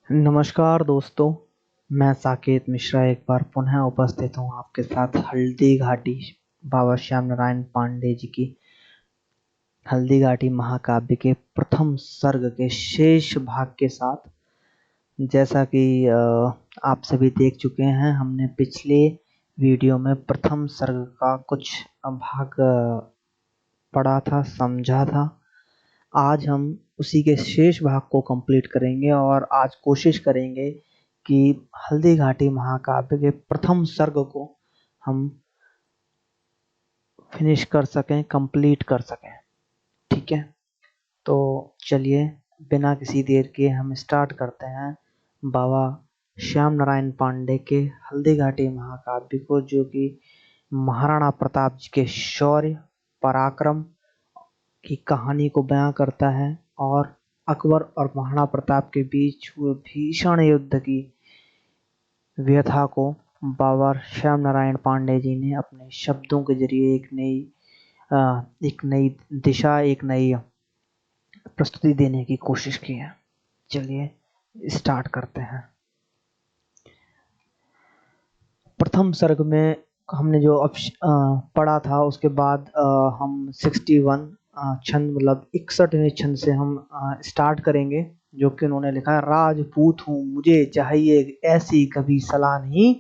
नमस्कार दोस्तों, मैं साकेत मिश्रा एक बार पुनः उपस्थित हूँ आपके साथ हल्दी घाटी बाबा श्याम नारायण पांडे जी की हल्दी घाटी महाकाव्य के प्रथम सर्ग के शेष भाग के साथ। जैसा कि आप सभी देख चुके हैं, हमने पिछले वीडियो में प्रथम सर्ग का कुछ भाग पढ़ा था, समझा था। आज हम उसी के शेष भाग को कंप्लीट करेंगे और आज कोशिश करेंगे कि हल्दी घाटी महाकाव्य के प्रथम सर्ग को हम फिनिश कर सकें, कंप्लीट कर सकें। ठीक है, तो चलिए बिना किसी देर के हम स्टार्ट करते हैं बाबा श्याम नारायण पांडे के हल्दी घाटी महाकाव्य को, जो कि महाराणा प्रताप जी के शौर्य पराक्रम की कहानी को बयां करता है और अकबर और महाराणा प्रताप के बीच हुए भीषण युद्ध की व्यथा को बाबा श्याम नारायण पांडे जी ने अपने शब्दों के जरिए एक नई दिशा, एक नई प्रस्तुति देने की कोशिश की है। चलिए स्टार्ट करते हैं। प्रथम सर्ग में हमने जो पढ़ा था, उसके बाद हम 61 छंद मतलब 61वें छंद से हम स्टार्ट करेंगे, जो कि उन्होंने लिखा है। राजपूत हूँ, मुझे चाहिए ऐसी कभी सलाह नहीं,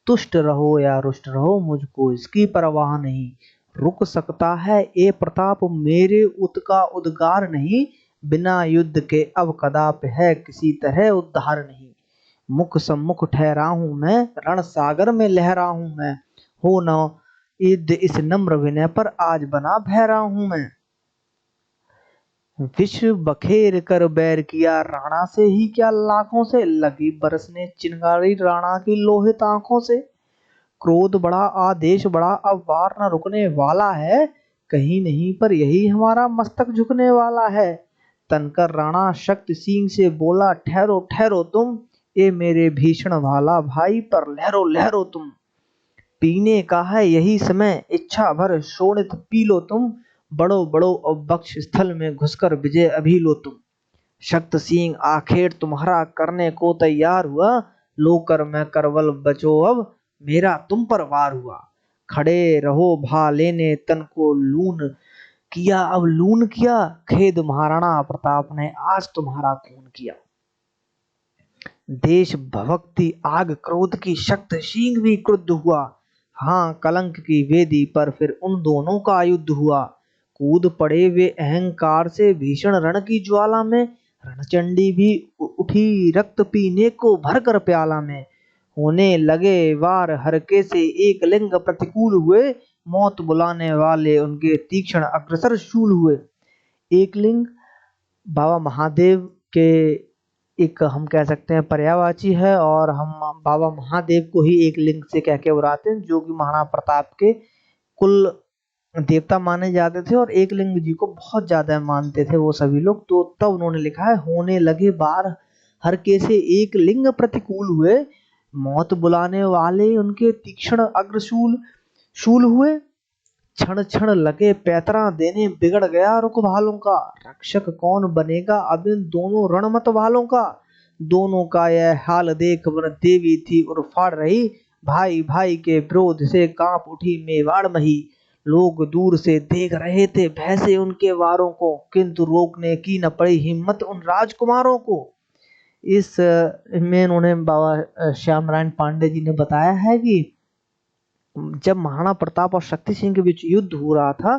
तुष्ट रहो या रुष्ट रहो मुझको इसकी परवाह नहीं। रुक सकता है ए प्रताप मेरे उत का उद्गार नहीं, बिना युद्ध के अब कदाप है किसी तरह उद्धार नहीं। मुख सम्मुख ठहरा हूँ मैं, रण सागर में लहरा हूँ मैं, हो न युद्ध इस नम्र विनय पर आज बना बहरा हूँ मैं। विश्व बखेर कर बैर किया राणा से ही क्या लाखों से, लगी बरसने चिंगारी राणा की लोहित आंखों से। क्रोध बड़ा आदेश बड़ा अब वार न रुकने वाला है, कहीं नहीं पर यही हमारा मस्तक झुकने वाला है। तनकर राणा शक्ति सिंह से बोला, ठहरो ठहरो तुम, ये मेरे भीषण भाला भाई पर लहरो लहरो तुम। पीने का है यही समय, इच्छा भर शोणित पी लो तुम, बड़ो बड़ो अब बक्ष स्थल में घुसकर विजय अभी लो तुम। शक्त सिंह आखेट तुम्हारा करने को तैयार हुआ, लोकर मैं करवल बचो अब मेरा तुम पर वार हुआ। खड़े रहो भा लेने तन को लून किया, अब लून किया खेद महाराणा प्रताप ने आज तुम्हारा खून किया। देश भक्ति आग क्रोध की शक्त सिंह भी क्रुद्ध हुआ, हाँ कलंक की वेदी पर फिर उन दोनों का युद्ध हुआ। कूद पड़े वे अहंकार से भीषण रण की ज्वाला में, रणचंडी भी उठी रक्त पीने को भरकर प्याला में। होने लगे वार हरके से एक लिंग प्रतिकूल हुए, मौत बुलाने वाले उनके तीक्ष्ण अग्रसर शूल हुए। एक लिंग बाबा महादेव के एक हम कह सकते हैं पर्यायवाची है, और हम बाबा महादेव को ही एक लिंग से कह के बुलाते हैं, जो कि महाराणा प्रताप के कुल देवता माने जाते थे और एक लिंग जी को बहुत ज्यादा मानते थे वो सभी लोग। तो तब उन्होंने लिखा है, होने लगे बार हर के से एक लिंग प्रतिकूल हुए, मौत बुलाने वाले उनके तीक्ष्ण अग्रशूल शूल हुए। क्षण क्षण लगे पैतरा देने बिगड़ गया रुक भालों का, रक्षक कौन बनेगा अब इन दोनों रणमत वालों का। दोनों का यह हाल देख वन देवी थी उर्फाड़ रही, भाई भाई के विरोध से कांप उठी मेवाड़ मही। लोग दूर से देख रहे थे भय से उनके वारों को, किंतु रोकने की न पड़ी हिम्मत उन राजकुमारों को। इस में उन्होंने बाबा श्याम नारायण पांडे जी ने बताया है कि जब महाराणा प्रताप और शक्ति सिंह के बीच युद्ध हो रहा था,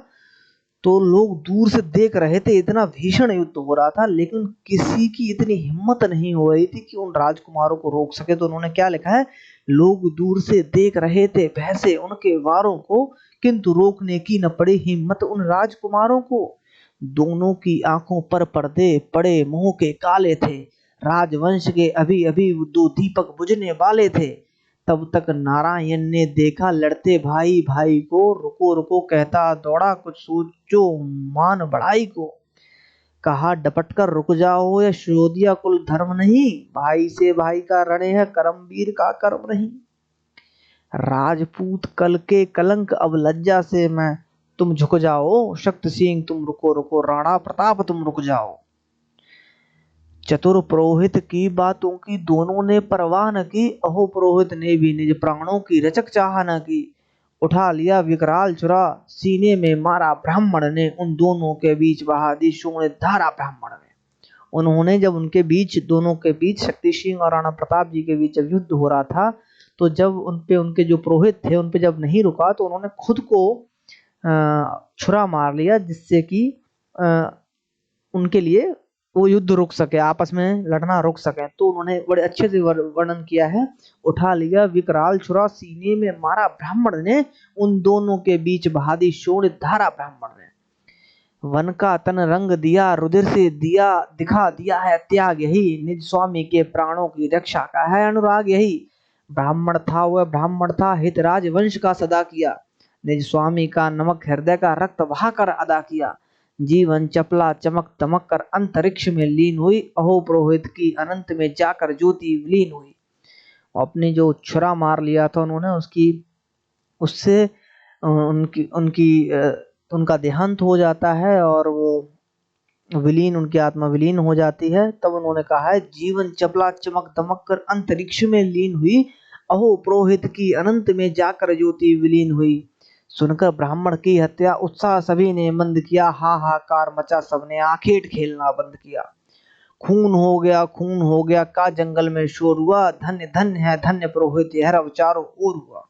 तो लोग दूर से देख रहे थे, इतना भीषण युद्ध हो रहा था, लेकिन किसी की इतनी हिम्मत नहीं हो रही थी कि उन राजकुमारों को रोक सके। तो उन्होंने क्या लिखा है, लोग दूर से देख रहे थे भय से उनके वारों को, किंतु रोकने की न पड़ी हिम्मत उन राजकुमारों को। दोनों की आंखों पर पर्दे पड़े मुंह के काले थे, राजवंश के अभी अभी दो दीपक बुझने वाले थे। तब तक नारायण ने देखा लड़ते भाई भाई को, रुको रुको कहता दौड़ा कुछ सोचो मान बढ़ाई को। कहा डपट कर रुक जाओ यह शोधिया कुल धर्म नहीं, भाई से भाई का रणे है करमवीर का कर्म नहीं। राजपूत कल के कलंक अब लज्जा से मैं, तुम झुक जाओ शक्ति सिंह तुम रुको रुको, राणा प्रताप तुम रुक जाओ। चतुर पुरोहित की बातों की दोनों ने परवाह न की, अहो पुरोहित ने भी निज प्राणों की रचक चाह न की। उठा लिया विकराल छुरा, सीने में मारा ब्राह्मण ने, उन दोनों के बीच बहा दी शून्य धारा ब्राह्मण ने। उन्होंने जब उनके बीच, दोनों के बीच, शक्ति सिंह और राणा प्रताप जी के बीच जब युद्ध हो रहा था, तो जब उनपे उनके जो पुरोहित थे उनपे जब नहीं रुका, तो उन्होंने खुद को छुरा मार लिया, जिससे कि उनके लिए वो युद्ध रुक सके, आपस में लड़ना रुक सके। तो उन्होंने बड़े अच्छे से वर्णन किया है। उठा लिया विकराल छुरा, सीने में मारा ब्राह्मण ने, उन दोनों के बीच बहा दी शून्य धारा ब्राह्मण ने। वन का तन रंग दिया, रुधिर से दिया दिखा दिया है त्याग, यही निज स्वामी के प्राणों की रक्षा का है अनुराग यही। ब्राह्मण था वह ब्राह्मण था, हित राज वंश का सदा किया, निज स्वामी का नमक हृदय का रक्त बहाकर अदा किया। जीवन चपला चमक दमक कर अंतरिक्ष में लीन हुई, अहो पुरोहित की अनंत में जाकर ज्योति विलीन हुई। अपनी जो छुरा मार लिया था उन्होंने, उससे उनकी उनकी उनका देहांत हो जाता है और वो विलीन, उनकी आत्मा विलीन हो जाती है। तब उन्होंने कहा है, जीवन चपला चमक दमक कर अंतरिक्ष में लीन हुई, अहो पुरोहित की अनंत में जाकर ज्योति विलीन हुई। सुनकर ब्राह्मण की हत्या उत्साह सभी ने मंद किया, हाहाकार मचा सबने आखेट खेलना बंद किया। खून हो गया का जंगल में शोर हुआ, धन्य धन्य है धन्य पुरोहित यह चारों ओर हुआ।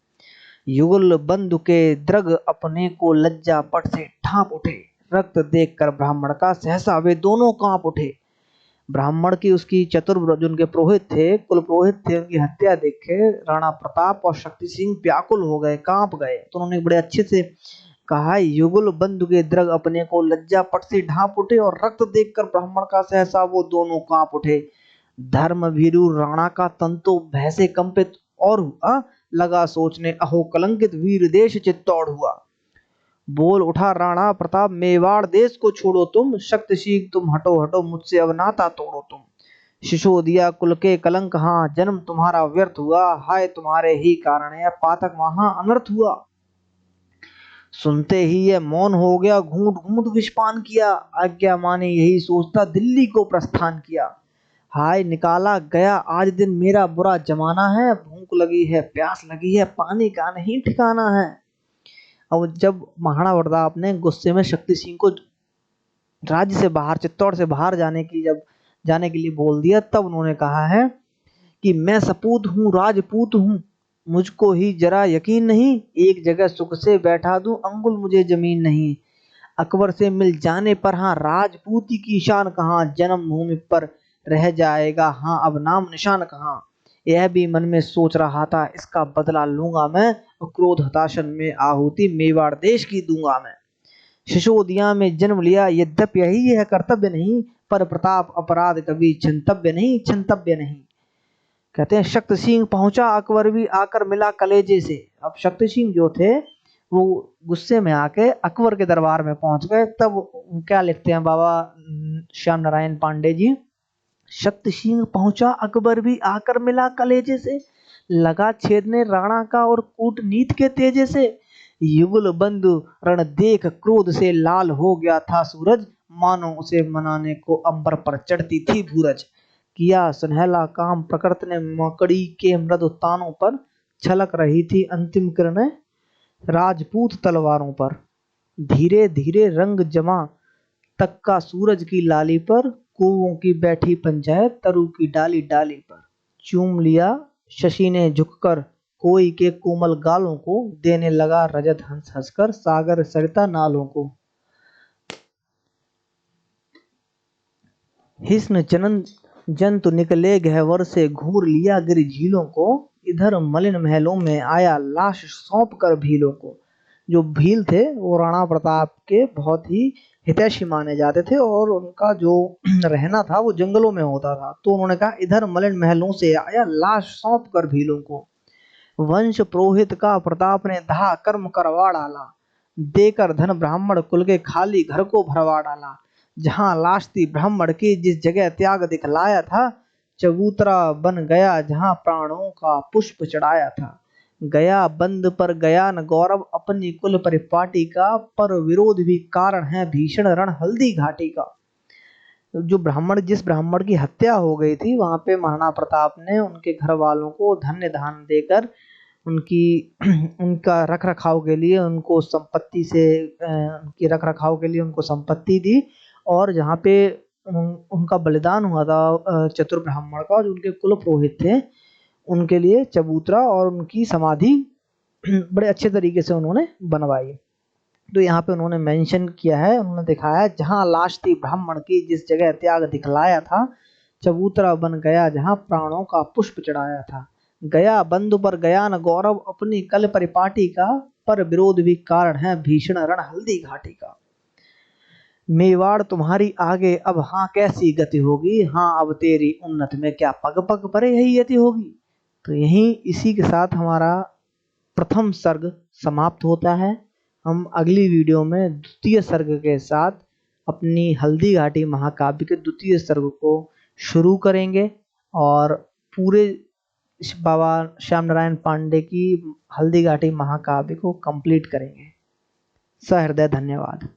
युगल बंधु के द्रग अपने को लज्जा पट से ढांप उठे, रक्त देखकर ब्राह्मण का सहसा वे दोनों कांप उठे। ब्राह्मण की, उसकी चतुर जो उनके पुरोहित थे, कुल पुरोहित थे, उनकी हत्या देख के राणा प्रताप और शक्ति सिंह व्याकुल हो गए, कांप गए। तो उन्होंने बड़े अच्छे से कहा, युगल बंधु के द्रग अपने को लज्जा पट से ढांप उठे और रक्त देखकर ब्राह्मण का सहसा वो दोनों कांप उठे। धर्म भीरु राणा का तन तो भय से कंपित और हुआ, लगा सोचने अहो कलंकित वीर देश चित्तौड़ हुआ। बोल उठा राणा प्रताप, मेवाड़ देश को छोड़ो तुम, शक्ति सिंह तुम हटो हटो मुझसे अब नाता तोड़ो तुम। शिशोदिया कुल के कलंक, हाँ जन्म तुम्हारा व्यर्थ हुआ, हाय तुम्हारे ही कारण है पातक वहां अनर्थ हुआ। सुनते ही ये मौन हो गया, घूंट घूंट विषपान किया, आज्ञा माने यही सोचता दिल्ली को प्रस्थान किया। हाय निकाला गया आज दिन मेरा बुरा जमाना है, भूख लगी है प्यास लगी है पानी का नहीं ठिकाना है। अब जब महाराणा प्रताप ने गुस्से में शक्ति सिंह को राज्य से बाहर, चित्तौड़ से बाहर जाने के लिए बोल दिया, तब उन्होंने कहा है कि मैं सपूत हूँ राजपूत हूँ, मुझको ही जरा यकीन नहीं, एक जगह सुख से बैठा दूं अंगुल मुझे जमीन नहीं। अकबर से मिल जाने पर हाँ राजपूती की शान कहाँ, जन्म भूमि पर रह जाएगा हाँ अब नाम निशान कहाँ। यह भी मन में सोच रहा था, इसका बदला लूंगा मैं, क्रोध हताशन में आहुति मेवाड़ देश की दूंगा मैं। शिशोदिया में जन्म लिया यद्यपि यही है कर्तव्य नहीं, पर प्रताप अपराध कभी क्षंतव्य नहीं क्षंतव्य नहीं। कहते हैं शक्ति सिंह पहुंचा अकबर भी आकर मिला कलेजे से। अब शक्ति सिंह जो थे वो गुस्से में आके अकबर के दरबार में पहुंच गए। तब क्या लिखते हैं बाबा श्याम नारायण पांडे जी, शक्ति सिंह पहुंचा अकबर भी आकर मिला कलेजे से, लगा छेदने राणा का और कूटनीत के तेजे से। युगल बंधु रण देख क्रोध से लाल हो गया था सूरज, मानो उसे मनाने को अंबर पर चढ़ती थी भूरज। किया सुनहला काम प्रकृति ने, मकड़ी के मृदु तानों पर छलक रही थी अंतिम किरणें राजपूत तलवारों पर। धीरे धीरे रंग जमा तक का सूरज की लाली पर, कौवों की बैठी पंचायत तरु की डाली डाली पर। चूम लिया शशि ने झुककर कोई के कोमल गालों को, देने लगा रजत हंस हंसकर सागर सरिता नालों को। हिस्न चनन जंतु निकले गहवर से, घूर लिया गिर झीलों को, इधर मलिन महलों में आया लाश सौंप कर भीलों को। जो भील थे वो राणा प्रताप के बहुत ही हितैषी माने जाते थे और उनका जो रहना था वो जंगलों में होता था। तो उन्होंने कहा इधर मलिन महलों से आया लाश सौंप कर भीलों को। वंश पुरोहित का प्रताप ने धा कर्म करवा डाला, देकर धन ब्राह्मण कुल के खाली घर को भरवा डाला। जहां लाश थी ब्राह्मण की जिस जगह त्याग दिखलाया था, चबूतरा बन गया जहां प्राणों का पुष्प चढ़ाया था। गया बंद पर गया न गौरव अपनी कुल परिपाटी का, पर विरोध भी कारण है भीषण रण हल्दी घाटी का। जिस ब्राह्मण की हत्या हो गई थी वहां पे महाराणा प्रताप ने उनके घर वालों को धन्य धान देकर उनकी उनका रख रखाव के लिए उनको संपत्ति से उनकी रख रखाव के लिए उनको संपत्ति दी। और जहाँ पे उनका बलिदान हुआ था चतुर ब्राह्मण का, जो उनके कुल पुरोहित थे, उनके लिए चबूतरा और उनकी समाधि बड़े अच्छे तरीके से उन्होंने बनवाई। तो यहाँ पे उन्होंने मेंशन किया है, उन्होंने दिखाया है, जहाँ लाश थी ब्राह्मण की जिस जगह त्याग दिखलाया था, चबूतरा बन गया जहाँ प्राणों का पुष्प चढ़ाया था। गया बंधु पर गया न गौरव अपनी कल परिपाटी का, पर विरोध भी कारण है भीषण रण हल्दी घाटी का। मेवाड़ तुम्हारी आगे अब हाँ कैसी गति होगी, हाँ अब तेरी उन्नत में क्या पग पग परे यही यति होगी। तो यही इसी के साथ हमारा प्रथम सर्ग समाप्त होता है। हम अगली वीडियो में द्वितीय सर्ग के साथ अपनी हल्दी घाटी महाकाव्य के द्वितीय सर्ग को शुरू करेंगे और पूरे बाबा श्याम नारायण पांडे की हल्दी घाटी महाकाव्य को कंप्लीट करेंगे। सहृदय धन्यवाद।